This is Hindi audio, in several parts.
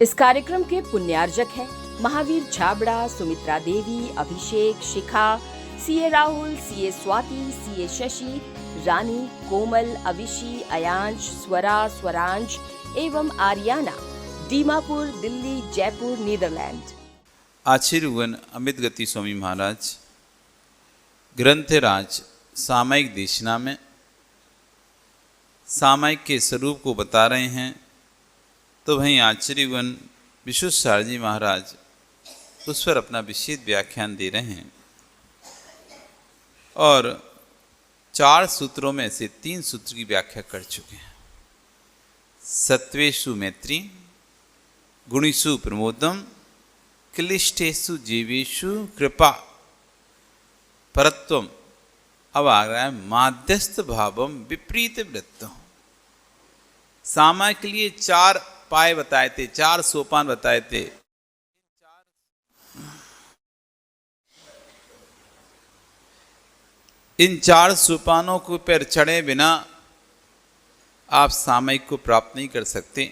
इस कार्यक्रम के पुण्यार्जक हैं Mahavir Chhabra, Sumitra Devi, Abhishek, Shikha, CA Rahul, CA Swati, CA Shashi, Rani, Komal, Avishi, Ayansh, Swara, Swaransh एवं आर्याना, दीमापुर, दिल्ली, जयपुर, नीदरलैंड। आचार्यवन अमित गति स्वामी महाराज ग्रंथराज सामयिक देशना में सामयिक के स्वरूप को बता रहे हैं। तो वहीं आचार्यवन विशुद्ध शारजी महाराज उस पर अपना विशेष व्याख्यान दे रहे हैं और 4 सूत्रों में से 3 सूत्र की व्याख्या कर चुके हैं। सत्वेषु मैत्री, गुणिषु प्रमोदम, क्लिष्टेषु जीवेषु कृपा, परत्वम। अब आ रहा है माध्यस्थ भावम विपरीत वृत्तम। सामायिक के लिए 4 पाए बताए थे, 4 सोपान बताए थे। इन 4 सोपानों को पर चढ़े बिना आप सामयिक को प्राप्त नहीं कर सकते।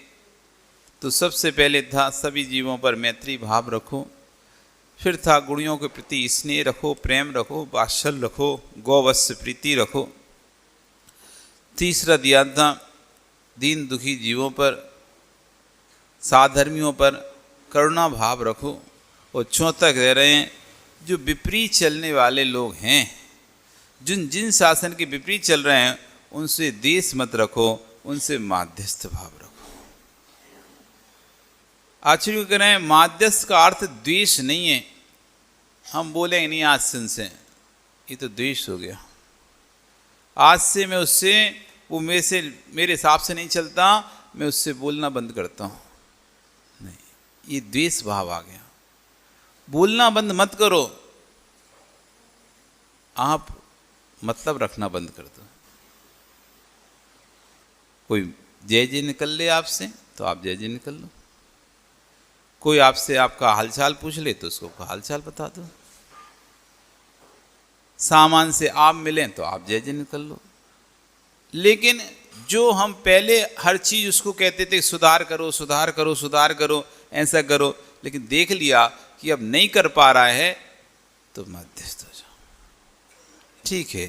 तो सबसे पहले था सभी जीवों पर मैत्री भाव रखो, फिर था गुणियों के प्रति स्नेह रखो, प्रेम रखो, वात्सल्य रखो, गौवत्स प्रीति रखो। तीसरा दिया था दीन दुखी जीवों पर, साधर्मियों पर करुणा भाव रखो। और चौथा कह रहे हैं जो विपरीत चलने वाले लोग हैं, जिन शासन के विपरीत चल रहे हैं, उनसे द्वेष मत रखो, उनसे माध्यस्थ भाव रखो। आचार्य कह रहे हैं माध्यस्थ का अर्थ द्वेष नहीं है। हम बोलेंगे नहीं आज से, ये तो द्वेष हो गया। आज से मैं उससे, वो मेरे हिसाब से नहीं चलता, मैं उससे बोलना बंद करता हूँ। नहीं, ये द्वेष भाव आ गया। बोलना बंद मत करो, आप मतलब रखना बंद कर दो। कोई जय जय निकल ले आपसे तो आप जय जय निकल लो। कोई आपसे आपका हालचाल पूछ ले तो उसको हालचाल बता दो। सामान से आप मिलें तो आप जय जय निकल लो। लेकिन जो हम पहले हर चीज उसको कहते थे सुधार करो, सुधार करो, सुधार करो, ऐसा करो, लेकिन देख लिया कि अब नहीं कर पा रहा है तो मध्यस्थ हो जाओ। ठीक है,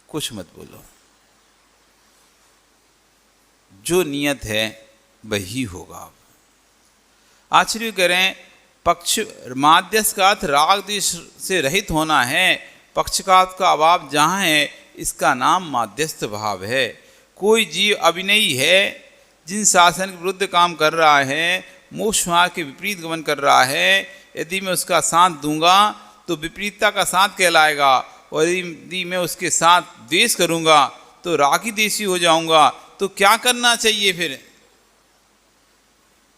कुछ मत बोलो, जो नियत है वही होगा। आचार्य कह रहे हैं पक्ष माध्यस्थ का अर्थ राग द्वेष से रहित होना है। पक्षपात का अभाव जहाँ है, इसका नाम माध्यस्थ भाव है। कोई जीव अभिनयी है, जिन शासन के विरुद्ध काम कर रहा है, मोक्ष मार्ग के विपरीत गमन कर रहा है, यदि मैं उसका साथ दूंगा तो विपरीतता का साथ कहलाएगा, और यदि मैं उसके साथ द्वेष करूंगा तो रागी देशी हो जाऊंगा। तो क्या करना चाहिए फिर?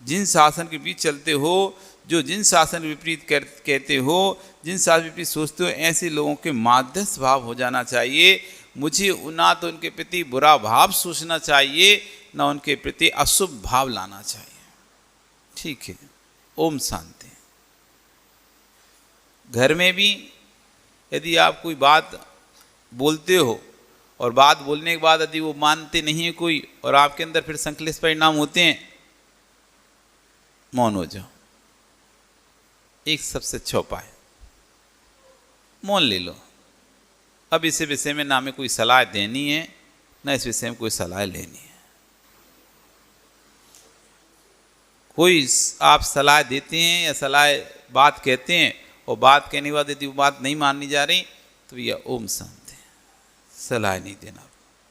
जिन शासन के विपरीत चलते हो, जो जिन शासन के विपरीत कहते हो, जिन शासन के विपरीत सोचते हो, ऐसे लोगों के माध्यस्थ भाव हो जाना चाहिए। मुझे ना तो उनके प्रति बुरा भाव सोचना चाहिए, ना उनके प्रति अशुभ भाव लाना चाहिए। ठीक है, ओम शांति। घर में भी यदि आप कोई बात बोलते हो और बात बोलने के बाद यदि वो मानते नहीं है कोई, और आपके अंदर फिर संकलित परिणाम होते हैं, मौन हो जाओ। एक सबसे अच्छा उपाय, मौन ले लो। अब इस विषय में ना में कोई सलाह देनी है, ना इस विषय में कोई सलाह लेनी है। कोई आप सलाह देते हैं या सलाह बात कहते हैं, और बात कहने के बाद यदि वो बात नहीं माननी जा रही तो भैया ओम शांति, सलाह नहीं देना,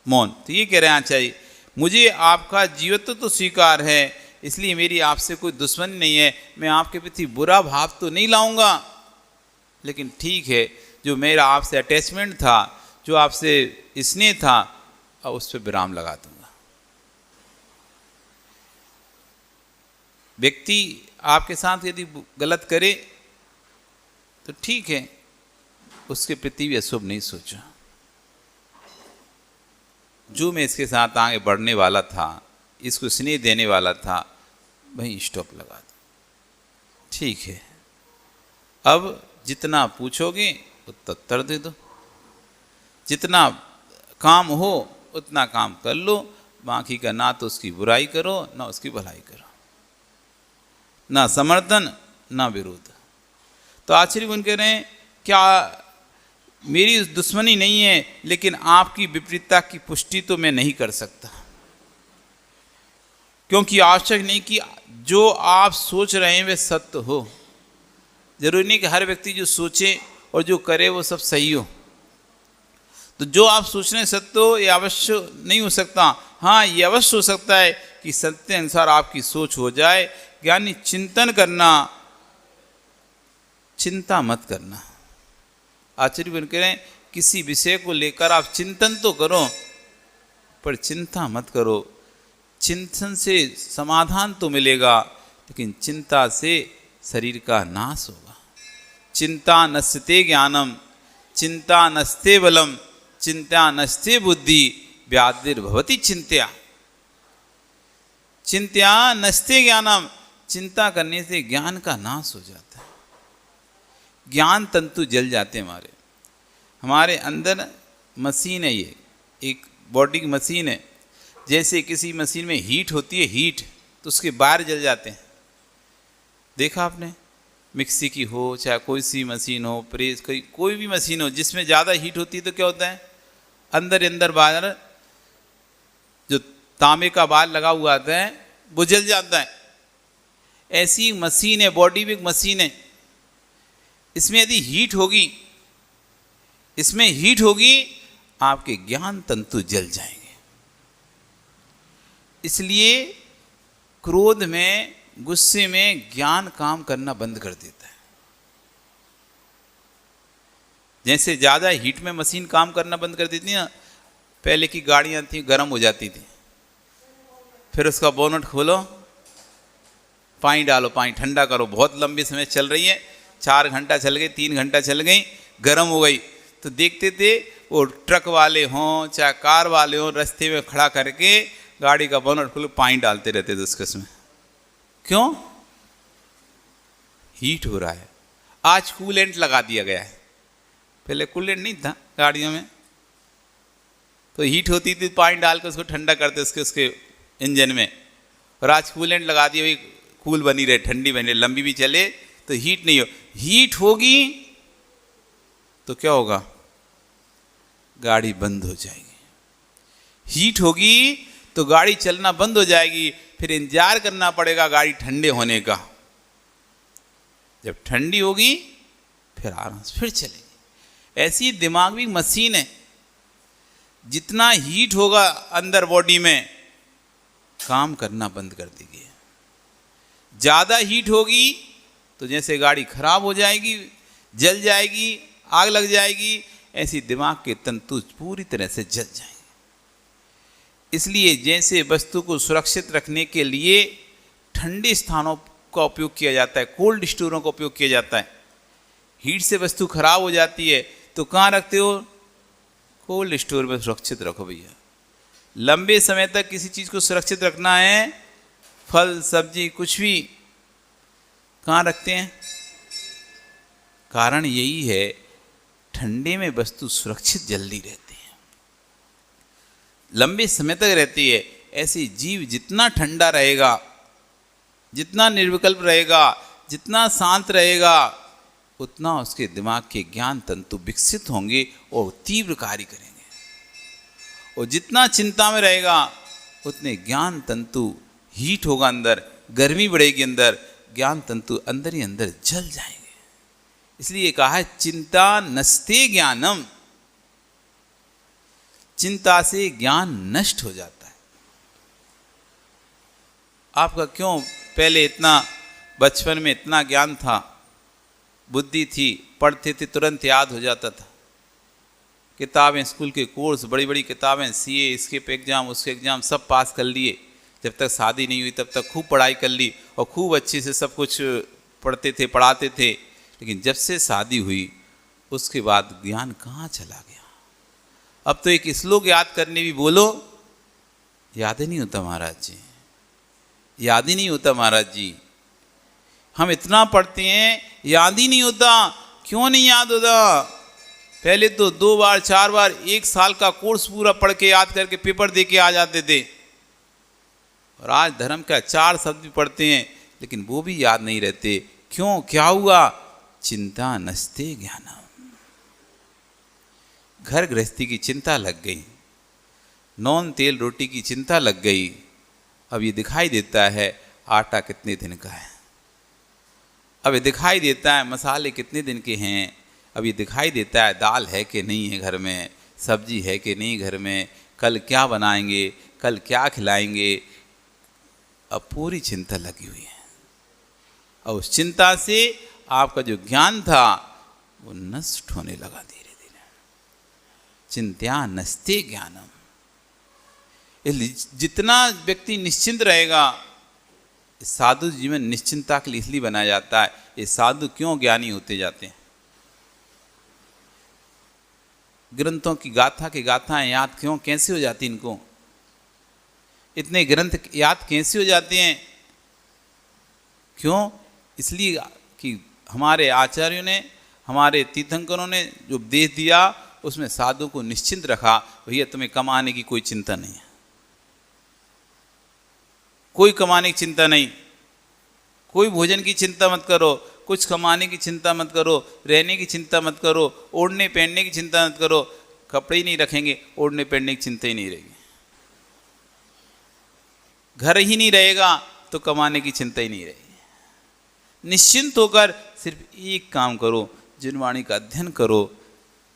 मौन। तो ये कह रहे हैं चाहिए मुझे आपका जीवत्व तो स्वीकार है, इसलिए मेरी आपसे कोई दुश्मनी नहीं है, मैं आपके प्रति बुरा भाव तो नहीं लाऊंगा, लेकिन ठीक है, जो मेरा आपसे अटैचमेंट था, जो आपसे स्नेह था, अब उस पर विराम लगा दूंगा। व्यक्ति आपके साथ यदि गलत करे तो ठीक है, उसके प्रति भी अशुभ नहीं सोचो। जो मैं इसके साथ आगे बढ़ने वाला था, इसको स्नेह देने वाला था, वहीं स्टॉप लगा दो। ठीक है, अब जितना पूछोगे उतना उत्तर दे दो, जितना काम हो उतना काम कर लो, बाकी का ना तो उसकी बुराई करो ना उसकी भलाई करो। ना समर्थन ना विरोध। तो आचार्य गुण कह रहे हैं क्या मेरी दुश्मनी नहीं है, लेकिन आपकी विपरीतता की पुष्टि तो मैं नहीं कर सकता, क्योंकि आवश्यक नहीं कि जो आप सोच रहे हैं वे सत्य हो। जरूरी नहीं कि हर व्यक्ति जो सोचे और जो करे वो सब सही हो। तो जो आप सोच रहे हैं सत्य हो, ये अवश्य नहीं हो सकता। हाँ, ये अवश्य हो सकता है कि सत्य अनुसार आपकी सोच हो जाए। यानी चिंतन करना, चिंता मत करना। आचार्य बन करें किसी विषय को लेकर आप चिंतन तो करो, पर चिंता मत करो। चिंतन से समाधान तो मिलेगा, लेकिन चिंता से शरीर का नाश होगा। चिंता नस्ते ज्ञानम, चिंता नस्ते बलम, चिंता नस्ते बुद्धि, व्याधिर्भवति चिंत्या। चिंत्या नस्ते ज्ञानम, चिंता करने से ज्ञान का नाश हो जाता है। ज्ञान तंतु जल जाते हैं। हमारे अंदर मशीन है, ये एक बॉडी की मशीन है। जैसे किसी मशीन में हीट होती है, हीट, तो उसके बाहर जल जाते हैं। देखा आपने? मिक्सी की हो, चाहे कोई सी मशीन हो, प्रेस, कोई भी मशीन हो, जिसमें ज़्यादा हीट होती है तो क्या होता है, अंदर बाहर जो तांबे का बाल लगा हुआ आता है वो जल जाता है। ऐसी मशीन है, बॉडी भी एक मशीन है। इसमें यदि हीट होगी, इसमें हीट होगी, आपके ज्ञान तंतु जल जाएंगे। इसलिए क्रोध में, गुस्से में ज्ञान काम करना बंद कर देता है। जैसे ज़्यादा हीट में मशीन काम करना बंद कर देती है ना, पहले की गाड़ियाँ थी गर्म हो जाती थी, फिर उसका बोनट खोलो, पानी डालो, पानी ठंडा करो, बहुत लंबे समय चल रही है, 4 घंटा चल गई, 3 घंटा चल गई, गर्म हो गई, तो देखते थे वो ट्रक वाले हों चाहे कार वाले हों, रास्ते में खड़ा करके गाड़ी का बोनट खोलो, पानी डालते रहते थे उसमें। क्यों? हीट हो रहा है। आज कूलेंट लगा दिया गया है, पहले कूलेंट नहीं था गाड़ियों में, तो हीट होती थी, पानी डाल कर उसको ठंडा करते उसके इंजन में। और आज कूलेंट लगा दिया, भाई कूल बनी रहे, ठंडी बनी रहे, लंबी भी चले तो हीट नहीं हो। हीट होगी तो क्या होगा, गाड़ी बंद हो जाएगी। हीट होगी तो गाड़ी चलना बंद हो जाएगी, फिर इंतजार करना पड़ेगा गाड़ी ठंडे होने का। जब ठंडी होगी फिर आराम से फिर चलेगी। ऐसी दिमाग भी मशीन है, जितना हीट होगा अंदर बॉडी में, काम करना बंद कर देगी। ज़्यादा हीट होगी तो जैसे गाड़ी खराब हो जाएगी, जल जाएगी, आग लग जाएगी, ऐसी दिमाग के तंतु पूरी तरह से जल जाएंगे। इसलिए जैसे वस्तु को सुरक्षित रखने के लिए ठंडे स्थानों का उपयोग किया जाता है, कोल्ड स्टोरों का उपयोग किया जाता है। हीट से वस्तु खराब हो जाती है तो कहाँ रखते हो, कोल्ड स्टोर में सुरक्षित रखो भैया। लंबे समय तक किसी चीज़ को सुरक्षित रखना है, फल सब्जी कुछ भी, कहाँ रखते हैं? कारण यही है, ठंडे में वस्तु सुरक्षित जल्दी रहती है, लंबे समय तक रहती है। ऐसे जीव जितना ठंडा रहेगा, जितना निर्विकल्प रहेगा, जितना शांत रहेगा, उतना उसके दिमाग के ज्ञान तंतु विकसित होंगे और तीव्र कार्य करेंगे। और जितना चिंता में रहेगा, उतने ज्ञान तंतु हीट होगा, अंदर गर्मी बढ़ेगी, अंदर ज्ञान तंतु अंदर ही अंदर जल जाएंगे। इसलिए कहा है चिंता नस्ते ज्ञानम, चिंता से ज्ञान नष्ट हो जाता है। आपका क्यों पहले इतना बचपन में इतना ज्ञान था, बुद्धि थी, पढ़ते थे तुरंत याद हो जाता था। किताबें, स्कूल के कोर्स, बड़ी बड़ी किताबें, सीए, इसके एग्जाम, उसके एग्जाम सब पास कर लिए। जब तक शादी नहीं हुई तब तक खूब पढ़ाई कर ली और खूब अच्छे से सब कुछ पढ़ते थे, पढ़ाते थे। लेकिन जब से शादी हुई उसके बाद ज्ञान कहाँ चला गया। अब तो एक श्लोक याद करने भी बोलो, याद ही नहीं होता महाराज जी, याद ही नहीं होता महाराज जी। हम इतना पढ़ते हैं, याद ही नहीं होता। क्यों नहीं याद होता? पहले तो 2 बार 4 बार 1 साल का कोर्स पूरा पढ़ के याद करके पेपर दे के आ जाते थे। और आज धर्म का 4 शब्द भी पढ़ते हैं, लेकिन वो भी याद नहीं रहते। क्यों, क्या हुआ? चिंता नस्ते ज्ञानम। घर गृहस्थी की चिंता लग गई, नॉन तेल रोटी की चिंता लग गई। अब ये दिखाई देता है आटा कितने दिन का है, अब ये दिखाई देता है मसाले कितने दिन के हैं, अब ये दिखाई देता है दाल है कि नहीं है घर में, सब्जी है कि नहीं घर में, कल क्या बनाएंगे, कल क्या खिलाएंगे। अब पूरी चिंता लगी हुई है और उस चिंता से आपका जो ज्ञान था वो नष्ट होने लगा धीरे धीरे। चिंत्या नस्ते ज्ञानम। इसलिए जितना व्यक्ति निश्चिंत रहेगा, साधु जीवन निश्चिंता के लिए इसलिए बनाया जाता है। ये साधु क्यों ज्ञानी होते जाते हैं? ग्रंथों की गाथा की गाथाएं याद क्यों कैसे हो जाती इनको? इतने ग्रंथ याद कैसे हो जाते हैं? क्यों? इसलिए कि हमारे आचार्यों ने, हमारे तीर्थंकरों ने जो उपदेश दिया उसमें साधु को निश्चिंत रखा। भैया तुम्हें कमाने की कोई चिंता नहीं है, कोई कमाने की चिंता नहीं, कोई भोजन की चिंता मत करो, कुछ कमाने की चिंता मत करो, रहने की चिंता मत करो, ओढ़ने पहनने की चिंता मत करो। कपड़े ही नहीं रखेंगे, ओढ़ने पहनने की चिंता ही नहीं रहेगी। घर ही नहीं रहेगा तो कमाने की चिंता ही नहीं रहेगी। निश्चिंत होकर सिर्फ एक काम करो, जिनवाणी का अध्ययन करो,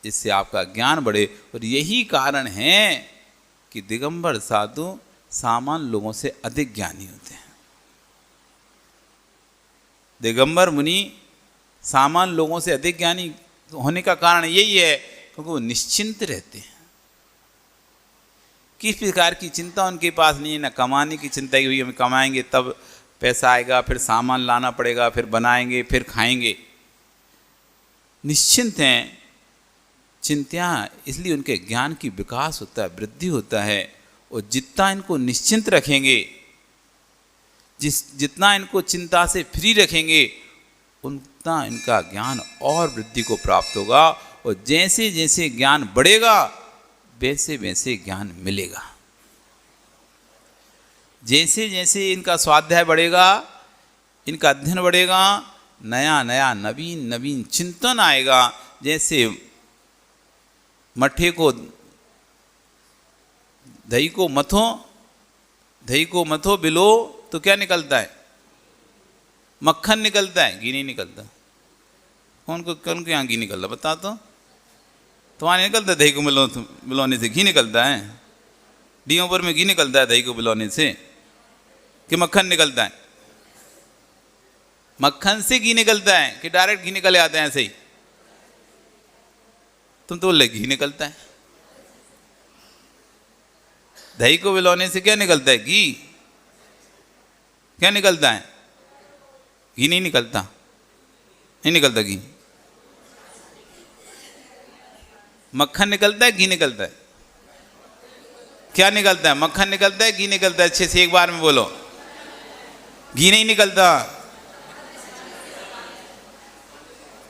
जिससे आपका ज्ञान बढ़े। और यही कारण है कि दिगंबर साधु सामान्य लोगों से अधिक ज्ञानी होते हैं। दिगंबर मुनि सामान्य लोगों से अधिक ज्ञानी होने का कारण यही है क्योंकि वो निश्चिंत रहते हैं। किस प्रकार की चिंता उनके पास नहीं है, ना कमाने की चिंता कि हम कमाएंगे तब पैसा आएगा, फिर सामान लाना पड़ेगा, फिर बनाएंगे, फिर खाएंगे। निश्चिंत हैं। चिंत्या, इसलिए उनके ज्ञान की विकास होता है, वृद्धि होता है। और जितना इनको निश्चिंत रखेंगे, जितना इनको चिंता से फ्री रखेंगे, उतना इनका ज्ञान और वृद्धि को प्राप्त होगा। और जैसे जैसे ज्ञान बढ़ेगा वैसे वैसे ज्ञान मिलेगा। जैसे जैसे इनका स्वाध्याय बढ़ेगा, इनका अध्ययन बढ़ेगा, नया नया नवीन नवीन चिंतन आएगा। जैसे मट्ठे को दही को मथो बिलो तो क्या निकलता है? मक्खन निकलता है, घी नहीं निकलता। कौन के यहाँ घी निकलता बता तो? तुम्हारे निकलता दही को बिलोने से घी निकलता है? डियों पर में घी निकलता है दही को बिलोने से कि मक्खन निकलता है? मक्खन से घी निकलता है कि डायरेक्ट घी निकले आते हैं ऐसे ही? तुम तो बोले घी निकलता है। दही को बिलोने से क्या निकलता है? घी। क्या निकलता है? घी नहीं निकलता, नहीं निकलता घी। मक्खन निकलता है, घी निकलता है? क्या निकलता है? मक्खन निकलता है, घी निकलता है? अच्छे से एक बार में बोलो। घी नहीं निकलता।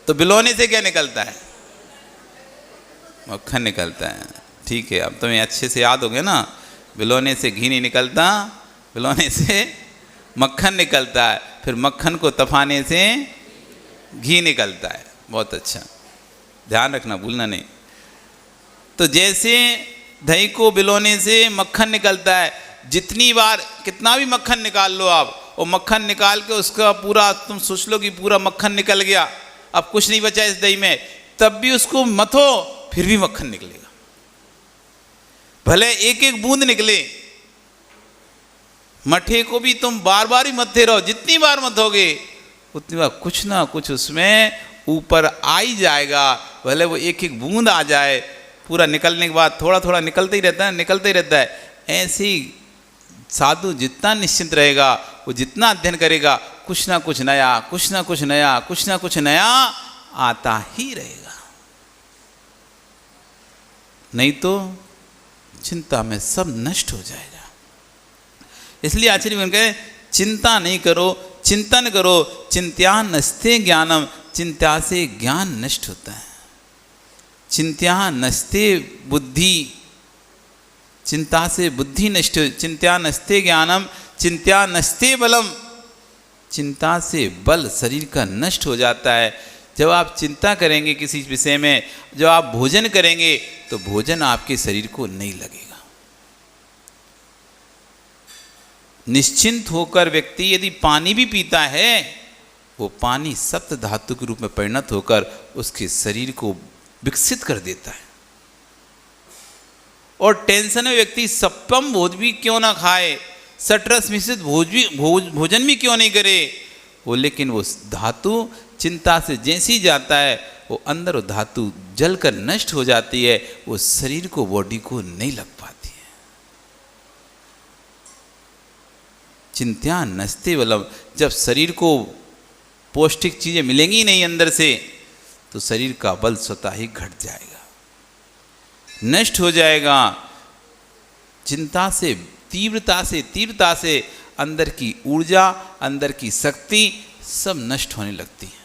तो बिलोने से क्या निकलता है? मक्खन निकलता है। ठीक है, अब तुम्हें अच्छे से याद हो गया ना। बिलोने से घी नहीं निकलता, बिलोने से मक्खन निकलता है, फिर मक्खन को तपाने से घी निकलता है। बहुत अच्छा, ध्यान रखना, भूलना नहीं। तो जैसे दही को बिलोने से मक्खन निकलता है, जितनी बार कितना भी मक्खन निकाल लो आप, और मक्खन निकाल के उसका पूरा तुम सोच लो कि पूरा मक्खन निकल गया, अब कुछ नहीं बचा इस दही में, तब भी उसको मथो फिर भी मक्खन निकलेगा। भले एक एक बूंद निकले। मठे को भी तुम बार बार ही मथते रहो, जितनी बार मथोगे उतनी बार कुछ ना कुछ उसमें ऊपर आ ही जाएगा। भले वो एक एक बूंद आ जाए, पूरा निकलने के बाद थोड़ा थोड़ा निकलते ही रहता है, निकलते ही रहता है। ऐसे ही साधु जितना निश्चिंत रहेगा, वो जितना अध्ययन करेगा, कुछ ना कुछ नया, कुछ ना कुछ नया, कुछ ना कुछ नया आता ही रहेगा। नहीं तो चिंता में सब नष्ट हो जाएगा। इसलिए आचार्य बन गए, चिंता नहीं करो, चिंतन करो। चिंत्या नस्ते ज्ञानम, चिंता से ज्ञान नष्ट होता है। चिंत्या नस्ते बुद्धि, चिंता से बुद्धि नष्ट। चिंत्या नस्ते ज्ञानम, चिंत्या नस्ते बलम, चिंता से बल शरीर का नष्ट हो जाता है। जब आप चिंता करेंगे किसी विषय में, जब आप भोजन करेंगे तो भोजन आपके शरीर को नहीं लगेगा। निश्चिंत होकर व्यक्ति यदि पानी भी पीता है, वो पानी सप्त धातु के रूप में परिणत होकर उसके शरीर को विकसित कर देता है। और टेंशन में व्यक्ति सप्तम भोज भी क्यों ना खाए, सटरस मिश्रित भोजन भी क्यों नहीं करे, वो लेकिन वो धातु चिंता से जैसे ही जाता है वो अंदर वो धातु जलकर नष्ट हो जाती है, वो शरीर को, बॉडी को नहीं लग पाती है। चिंत्या नस्ते बलम, जब शरीर को पौष्टिक चीजें मिलेंगी नहीं अंदर से, तो शरीर का बल स्वतः ही घट जाएगा, नष्ट हो जाएगा। चिंता से तीव्रता से अंदर की ऊर्जा, अंदर की शक्ति सब नष्ट होने लगती है।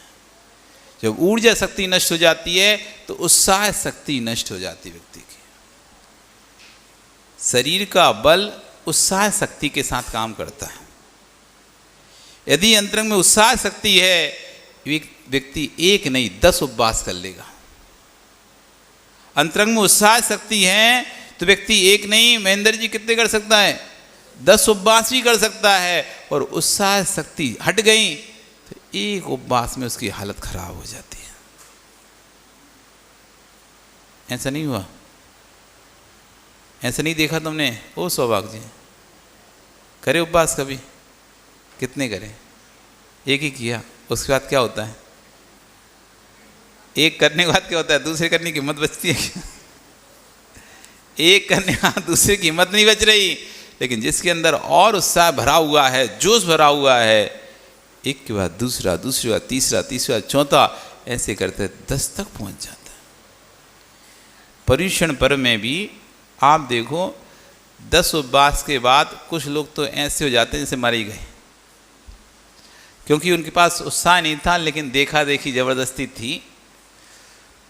जब ऊर्जा शक्ति नष्ट हो जाती है तो उत्साह शक्ति नष्ट हो जाती है व्यक्ति की। शरीर का बल उत्साह शक्ति के साथ काम करता है। यदि अंतरंग में उत्साह शक्ति है, व्यक्ति 1 नहीं 10 उपवास कर लेगा। अंतरंग में उत्साह शक्ति है तो व्यक्ति 1 नहीं, महेंद्र जी कितने कर सकता है, 10 उपवास भी कर सकता है। और उत्साह शक्ति हट गई तो 1 उपवास में उसकी हालत खराब हो जाती है। ऐसा नहीं हुआ? ऐसा नहीं देखा तुमने? ओ सौभाग्य जी, करे उपवास कभी? कितने करे? 1 ही किया, उसके बाद क्या होता है? 1 करने के बाद क्या होता है? दूसरे करने की हिम्मत बचती है क्या? 1 करने के बाद दूसरे की हिम्मत नहीं बच रही। लेकिन जिसके अंदर और उत्साह भरा हुआ है, जोश भरा हुआ है, 1 के बाद दूसरा, दूसरे के बाद तीसरा, तीसरे के बाद चौथा, ऐसे करते 10 तक पहुंच जाता है। पर्युषण पर्व में भी आप देखो 10 उपवास के बाद कुछ लोग तो ऐसे हो जाते हैं जैसे मर ही गए, क्योंकि उनके पास उत्साह नहीं था, लेकिन देखा देखी जबरदस्ती थी।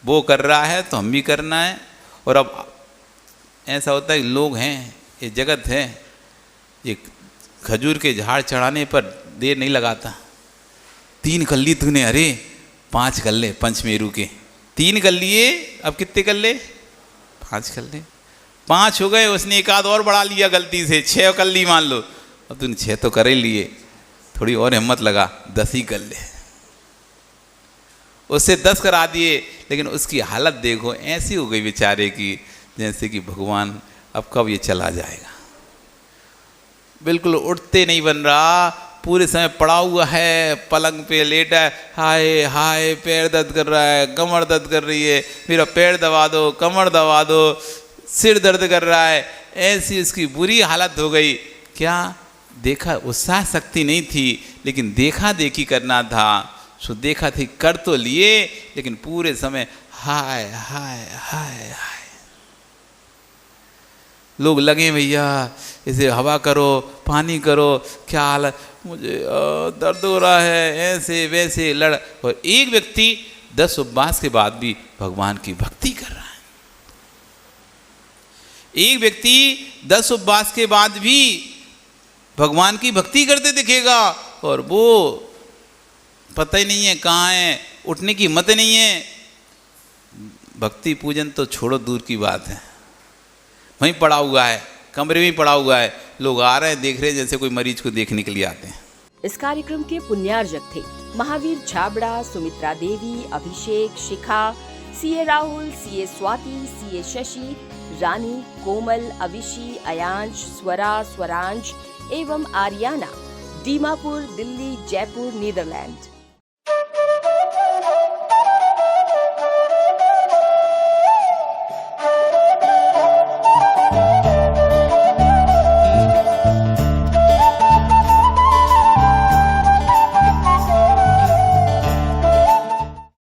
वो कर रहा है तो हम भी करना है। और अब ऐसा होता है कि लोग हैं, ये जगत है, ये खजूर के झाड़ चढ़ाने पर देर नहीं लगाता। 3 कर ली तूने, अरे 5 कर ले, पंचमेरु के 3 कर लिए, अब कितने कर ले? 5 कर ले। 5 हो गए, उसने 1 आध और बढ़ा लिया गलती से, 6 कर ली मान लो। अब तूने 6 तो कर ही लिए, थोड़ी और हिम्मत लगा, 10 ही कर ले। उससे 10 करा दिए, लेकिन उसकी हालत देखो ऐसी हो गई बेचारे की, जैसे कि भगवान अब कब ये चला जाएगा। बिल्कुल उठते नहीं बन रहा, पूरे समय पड़ा हुआ है, पलंग पे लेटा है, हाय हाय पैर दर्द कर रहा है, कमर दर्द कर रही है, मेरा पैर दबा दो, कमर दबा दो, सिर दर्द कर रहा है। ऐसी उसकी बुरी हालत हो गई। क्या देखा? उत्साह शक्ति नहीं थी, लेकिन देखा देखी करना था। सो देखा थी, कर तो लिए, लेकिन पूरे समय हाय हाय हाय हाय। लोग लगे भैया इसे हवा करो, पानी करो, क्या हालत, मुझे दर्द हो रहा है, ऐसे वैसे लड़। और एक व्यक्ति 10 उपवास के बाद भी भगवान की भक्ति कर रहा है। एक व्यक्ति 10 उपवास के बाद भी भगवान की भक्ति करते दिखेगा, और वो पता ही नहीं है कहाँ है, उठने की हिम्मत नहीं है। भक्ति पूजन तो छोड़ो, दूर की बात है, वहीं पड़ा हुआ है, कमरे में पड़ा हुआ है। लोग आ रहे हैं, देख रहे हैं, जैसे कोई मरीज को देखने के लिए आते हैं। इस कार्यक्रम के पुण्यार्जक थे Mahavir Chhabra, Sumitra Devi, Abhishek, Shikha, CA Rahul, CA Swati, CA Shashi, Rani, Komal, Avishi, Ayansh, Swara, Swaransh एवं आर्याना, दीमापुर, दिल्ली, जयपुर, नीदरलैंड।